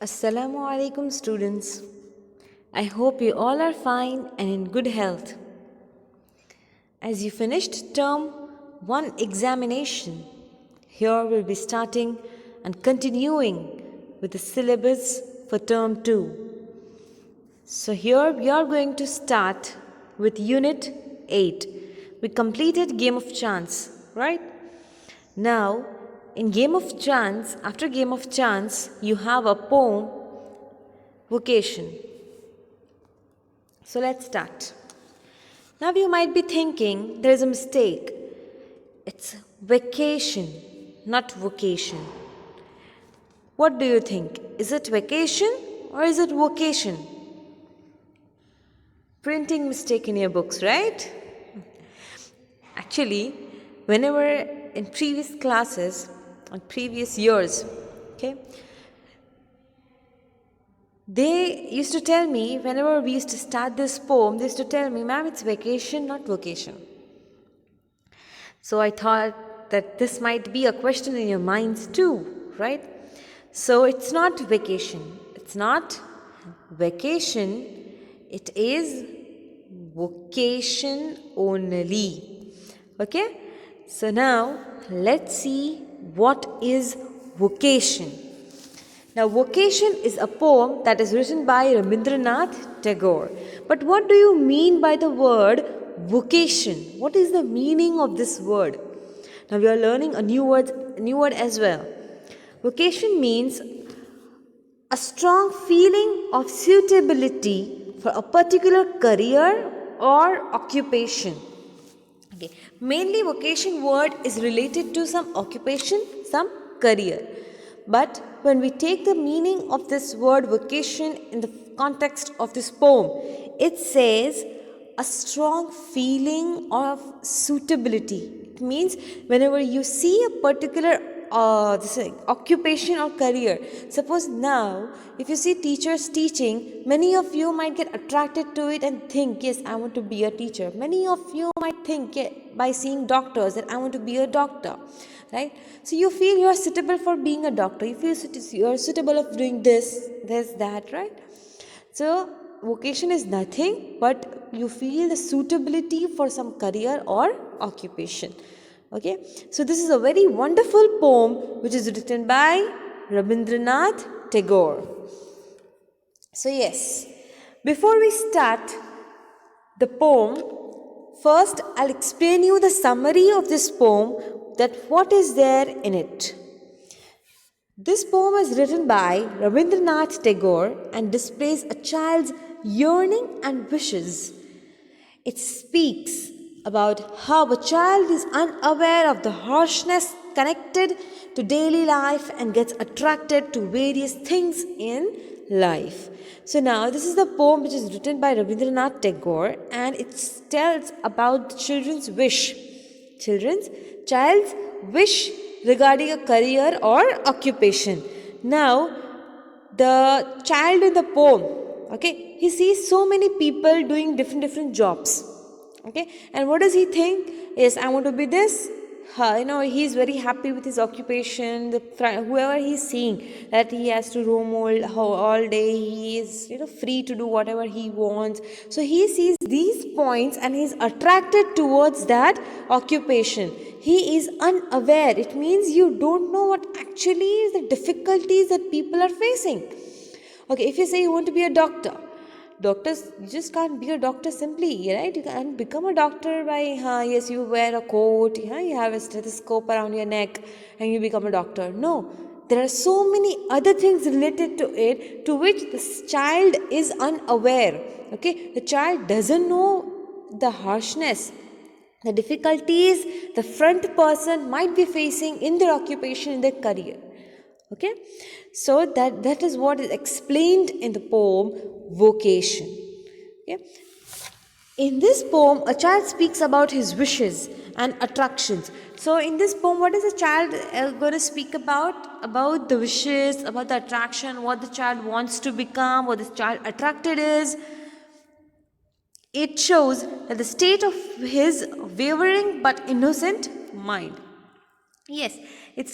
Assalamu alaikum students. I hope you all are fine and in good health. As you finished term 1 examination, here we'll be starting and continuing with the syllabus for term 2. So here we are going to start with unit 8. We completed game of chance, right? Now, in game of chance, after game of chance, you have a poem, Vocation. So let's start. Now you might be thinking there is a mistake. It's vacation, not vocation. What do you think? Is it vacation or is it vocation? Printing mistake in your books, right? Actually, whenever in previous classes, on previous years, okay, they used to tell me, whenever we used to start this poem, they used to tell me, ma'am, it's vacation, not vocation. So I thought that this might be a question in your minds too, right? So it's not vacation. It's not vacation. It is vocation only. Okay? So now let's see what is vocation. Now, Vocation is a poem that is written by Rabindranath Tagore. But what do you mean by the word vocation? What is the meaning of this word? Now, we are learning a new word as well. Vocation means a strong feeling of suitability for a particular career or occupation. Okay. Mainly, vocation word is related to some occupation, some career. But when we take the meaning of this word vocation in the context of this poem, it says a strong feeling of suitability. It means whenever you see a particular occupation or career, suppose now if you see teachers teaching, many of you might get attracted to it and think, yes, I want to be a teacher. Many of you might think, by seeing doctors, that I want to be a doctor, right? So you feel you are suitable for being a doctor. You feel you are suitable of doing this, that, right? So vocation is nothing but you feel the suitability for some career or occupation. Okay, so this is a very wonderful poem which is written by Rabindranath Tagore. So yes, before we start the poem, first I'll explain you the summary of this poem, that what is there in it. This poem is written by Rabindranath Tagore and displays a child's yearning and wishes. It speaks about how a child is unaware of the harshness connected to daily life and gets attracted to various things in life. So now this is the poem which is written by Rabindranath Tagore, and it tells about the child's wish regarding a career or occupation. Now the child in the poem, okay, he sees so many people doing different jobs, okay, and what does he think? Yes, I want to be this. He's very happy with his occupation. Whoever he's seeing, that he has to roam all day, he is free to do whatever he wants. So he sees these points and he's attracted towards that occupation. He is unaware. It means you don't know what actually is the difficulties that people are facing. Okay, if you say you want to be a doctor, doctors, you just can't be a doctor simply, right? You can't become a doctor by, yes, you wear a coat, you have a stethoscope around your neck and you become a doctor. No, there are so many other things related to it to which this child is unaware. Okay, the child doesn't know the harshness, the difficulties the front person might be facing in their occupation, in their career. Okay, so that is what is explained in the poem Vocation. Okay, in this poem a child speaks about his wishes and attractions. So in this poem, what is the child going to speak about the wishes, about the attraction, what the child wants to become, what the child attracted is. It shows that the state of his wavering but innocent mind. Yes, it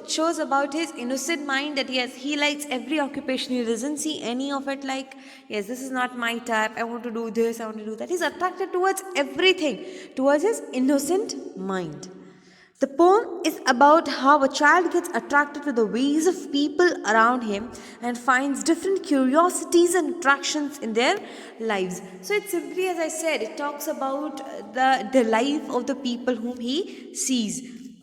shows about his innocent mind that yes, he likes every occupation. He doesn't see any of it like, yes, this is not my type. I want to do this, I want to do that. He's attracted towards everything, towards his innocent mind. The poem is about how a child gets attracted to the ways of people around him and finds different curiosities and attractions in their lives. So it's simply, as I said, it talks about the life of the people whom he sees.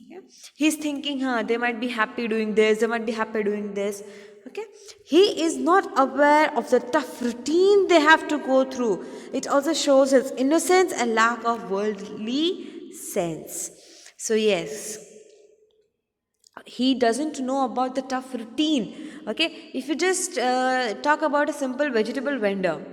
Yeah. He's thinking, they might be happy doing this, they might be happy doing this. Okay, he is not aware of the tough routine they have to go through. It also shows his innocence and lack of worldly sense. So, yes, he doesn't know about the tough routine. Okay, if you just talk about a simple vegetable vendor,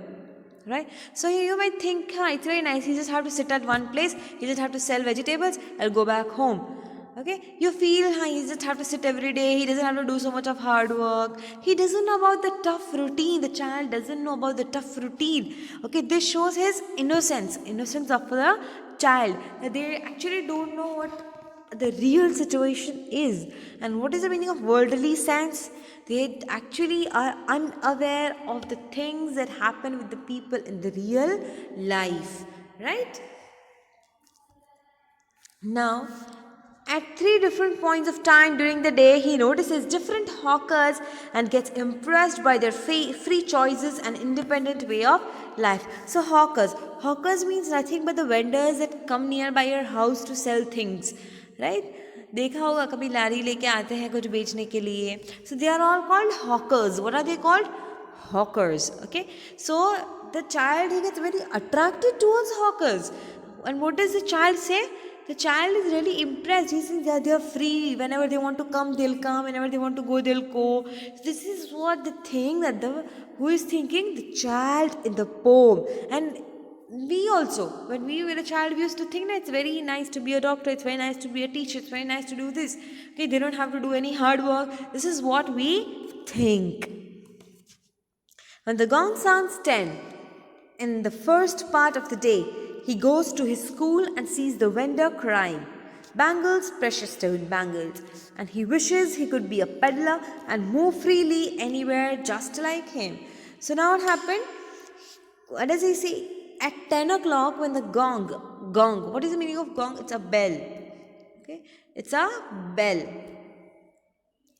right? So, you might think, it's very nice. He just have to sit at one place, he just have to sell vegetables, I'll go back home. Okay, you feel he just have to sit every day, he doesn't have to do so much of hard work, he doesn't know about the tough routine, the child doesn't know about the tough routine. Okay, this shows his innocence of the child, that they actually don't know what the real situation is and what is the meaning of worldly sense. They actually are unaware of the things that happen with the people in the real life, right? Now, at three different points of time during the day, he notices different hawkers and gets impressed by their free choices and independent way of life. So, hawkers means nothing but the vendors that come nearby your house to sell things, right? देखा होगा कभी लारी लेके आते हैं कुछ बेचने के लिए. So they are all called hawkers. What are they called? Hawkers. Okay. So the child, he gets very attracted towards hawkers. And what does the child say? The child is really impressed. He thinks they are free. Whenever they want to come, they'll come. Whenever they want to go, they'll go. This is what the thing that who is thinking? The child in the poem. And we also, when we were a child, we used to think that it's very nice to be a doctor, it's very nice to be a teacher, it's very nice to do this. Okay, they don't have to do any hard work. This is what we think. When the gong sounds 10, in the first part of the day, he goes to his school and sees the vendor crying. Bangles, precious stone bangles. And he wishes he could be a peddler and move freely anywhere just like him. So now what happened? What does he say? At 10 o'clock when the gong, what is the meaning of gong? It's a bell. Okay, it's a bell.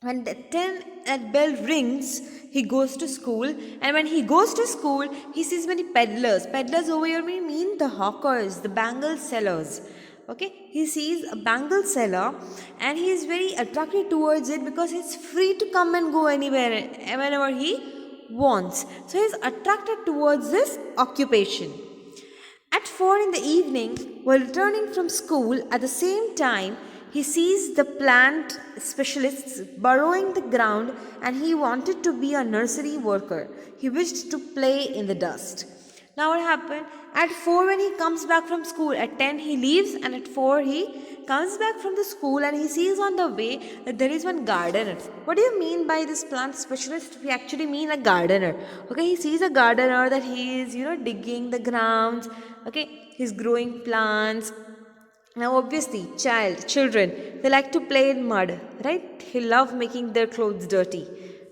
When the 10 that bell rings, he goes to school, and when he goes to school, he sees many peddlers. Peddlers over here mean the hawkers, the bangle sellers. Okay, he sees a bangle seller and he is very attracted towards it because he's free to come and go anywhere whenever he wants. So he's attracted towards this occupation. At 4 in the evening, while returning from school at the same time, he sees the plant specialists burrowing the ground and he wanted to be a nursery worker. He wished to play in the dust. Now what happened? At 4 when he comes back from school, at 10 he leaves and at 4 he comes back from the school and he sees on the way that there is one gardener. What do you mean by this plant specialist? We actually mean a gardener. Okay, he sees a gardener that he is, digging the grounds. Okay, he's growing plants. Now obviously, children, they like to play in mud, right? They love making their clothes dirty.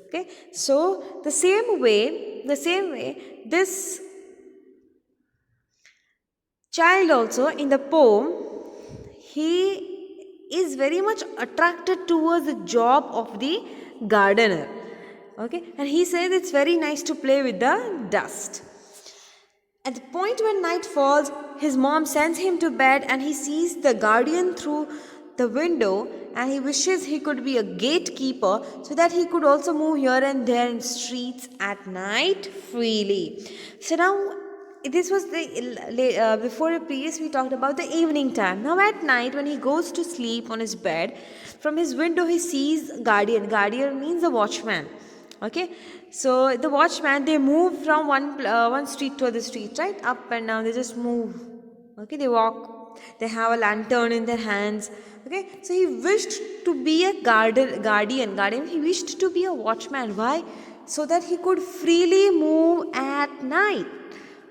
Okay, so the same way, this child also in the poem, he is very much attracted towards the job of the gardener. Okay, and he says it's very nice to play with the dust. At the point when night falls, his mom sends him to bed and he sees the guardian through the window and he wishes he could be a gatekeeper so that he could also move here and there in streets at night freely. So now this was the before the previous we talked about the evening time. Now at night when he goes to sleep on his bed, from his window he sees guardian. Guardian means a watchman. Okay, so the watchman, they move from one street to the street, right? Up and down, they just move. Okay, they walk. They have a lantern in their hands. Okay, so he wished to be a guardian. He wished to be a watchman. Why? So that he could freely move at night.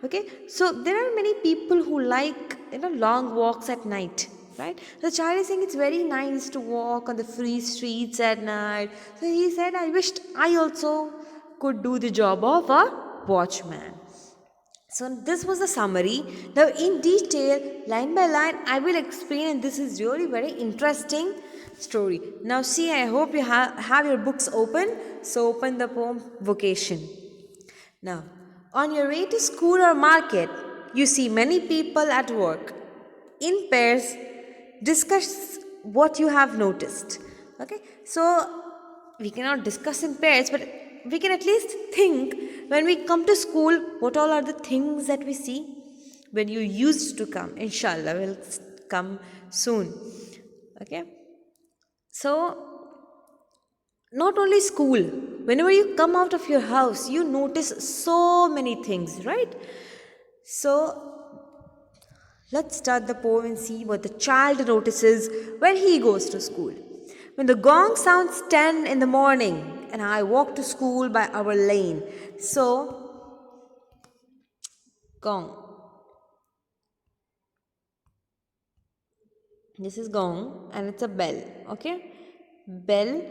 Okay, so there are many people who like long walks at night. right? The child is saying it's very nice to walk on the free streets at night. So he said, I wished I also could do the job of a watchman. So this was the summary. Now in detail, line by line, I will explain, and this is really very interesting story. Now see, I hope you have your books open. So open the poem Vocation. Now, on your way to school or market, you see many people at work. In pairs, discuss what you have noticed. Okay, so we cannot discuss in pairs, but we can at least think when we come to school, what all are the things that we see? When you used to come, inshallah, will come soon. Okay, so not only school, whenever you come out of your house, you notice so many things, right? So let's start the poem and see what the child notices when he goes to school. When the gong sounds 10 in the morning and I walk to school by our lane. So, gong. This is gong and it's a bell, okay? Bell.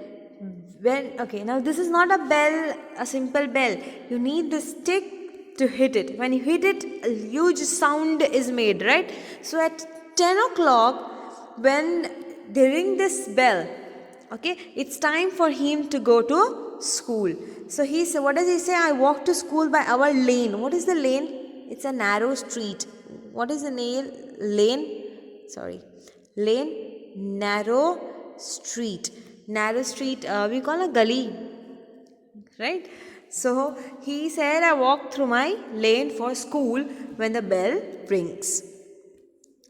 Okay, now this is not a bell, a simple bell. You need the stick to hit it. When you hit it, a huge sound is made, right? So at 10 o'clock, when they ring this bell, okay, it's time for him to go to school. So he said, what does he say? I walk to school by our lane. What is the lane? It's a narrow street. What is the lane? Sorry. Lane, narrow street. Narrow street, we call a gully, right? So he said, I walk through my lane for school when the bell rings.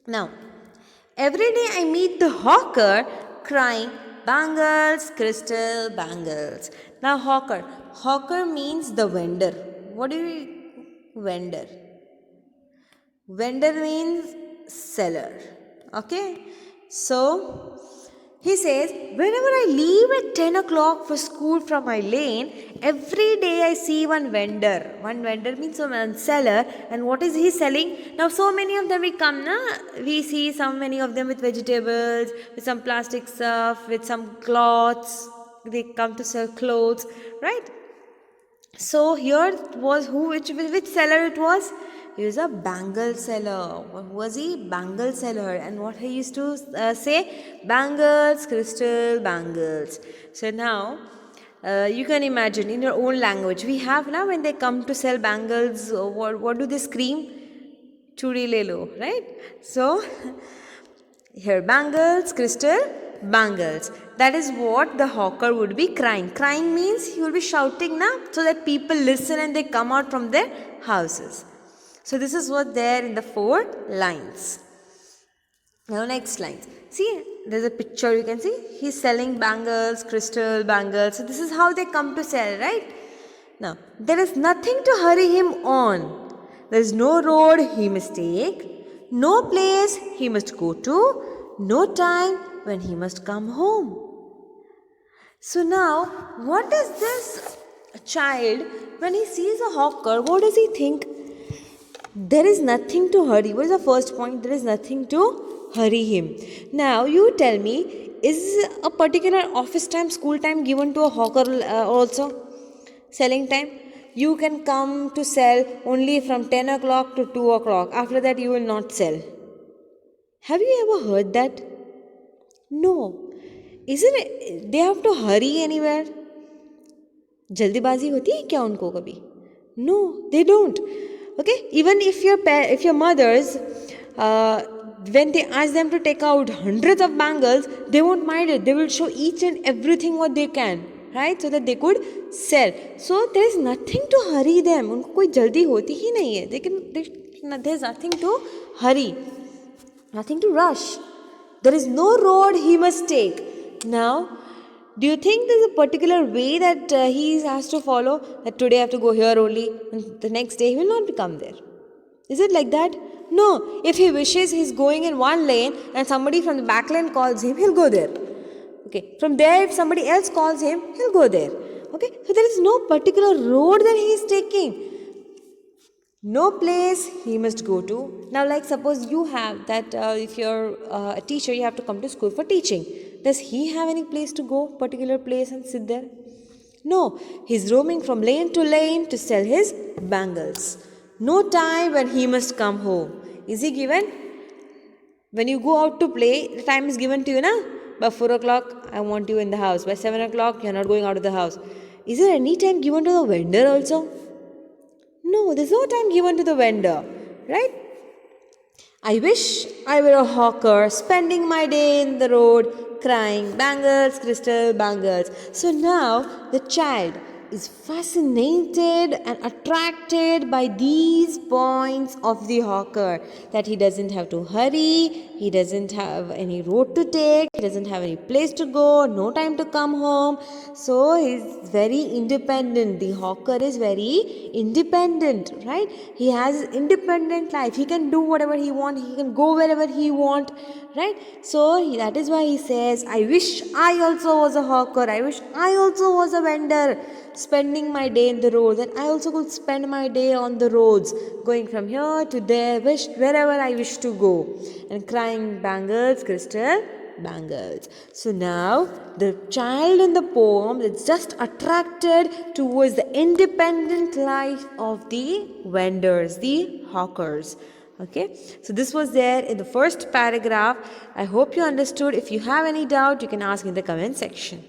Now, every day I meet the hawker crying, bangles, crystal bangles. Now, hawker means the vendor. What do you vendor? Vendor means seller. Okay, so he says, whenever I leave at 10 o'clock for school from my lane, every day I see one vendor. One vendor means one seller. And what is he selling? Now so many of them we come, we see so many of them with vegetables, with some plastic stuff, with some cloths. They come to sell clothes, right? So here was which seller it was? He was a bangle seller. What was he? Bangle seller. And what he used to say? Bangles, crystal bangles. So now, you can imagine in your own language. We have now when they come to sell bangles, what do they scream? Chudi le lo, right? So, here bangles, crystal bangles. That is what the hawker would be crying. Crying means he will be shouting now so that people listen and they come out from their houses. So this is what there in the 4 lines. Now next lines. See, there's a picture you can see. He's selling bangles, crystal bangles. So this is how they come to sell, right? Now, there is nothing to hurry him on. There is no road he must take, no place he must go to, no time when he must come home. So now, what does this child, when he sees a hawker, what does he think? There is nothing to hurry. What is the first point? There is nothing to hurry him. Now, you tell me, is a particular office time, school time given to a hawker also? Selling time? You can come to sell only from 10 o'clock to 2 o'clock. After that, you will not sell. Have you ever heard that? No. Isn't it? They have to hurry anywhere. जल्दीबाजी होती है क्या उनको कभी? No, they don't. Okay, even if your mothers, when they ask them to take out hundreds of bangles, they won't mind it. They will show each and everything what they can, right? So that they could sell. So there is nothing to hurry them. उनको कोई जल्दी होती ही नहीं है. There is nothing to hurry, nothing to rush. There is no road he must take. Now, do you think there is a particular way that he has to follow? That today I have to go here only, and the next day he will not come there. Is it like that? No. If he wishes, he is going in one lane and somebody from the back lane calls him, he'll go there. Okay. From there, if somebody else calls him, he'll go there. Okay. So there is no particular road that he is taking. No place he must go to. Now, like suppose you have that if you're a teacher, you have to come to school for teaching. Does he have any place to go, particular place and sit there? No, he's roaming from lane to lane to sell his bangles. No time when he must come home. Is he given? When you go out to play, the time is given to you, na? By 4 o'clock, I want you in the house. By 7 o'clock, you're not going out of the house. Is there any time given to the vendor also? No, there's no time given to the vendor, right? I wish I were a hawker, spending my day in the road, crying, bangles, crystal bangles. So now the child is fascinated and attracted by these points of the hawker, that he doesn't have to hurry, he doesn't have any road to take, he doesn't have any place to go, no time to come home. So he's very independent. The hawker is very independent, right? He has his independent life. He can do whatever he wants, he can go wherever he wants, right? So that is why he says, I wish I also was a hawker, I wish I also was a vendor, spending my day in the roads, and I also could spend my day on the roads, going from here to there, wherever I wish to go, and crying bangles, crystal bangles. So now the child in the poem is just attracted towards the independent life of the vendors, the hawkers. Okay, so this was there in the first paragraph. I hope you understood. If you have any doubt, you can ask in the comment section.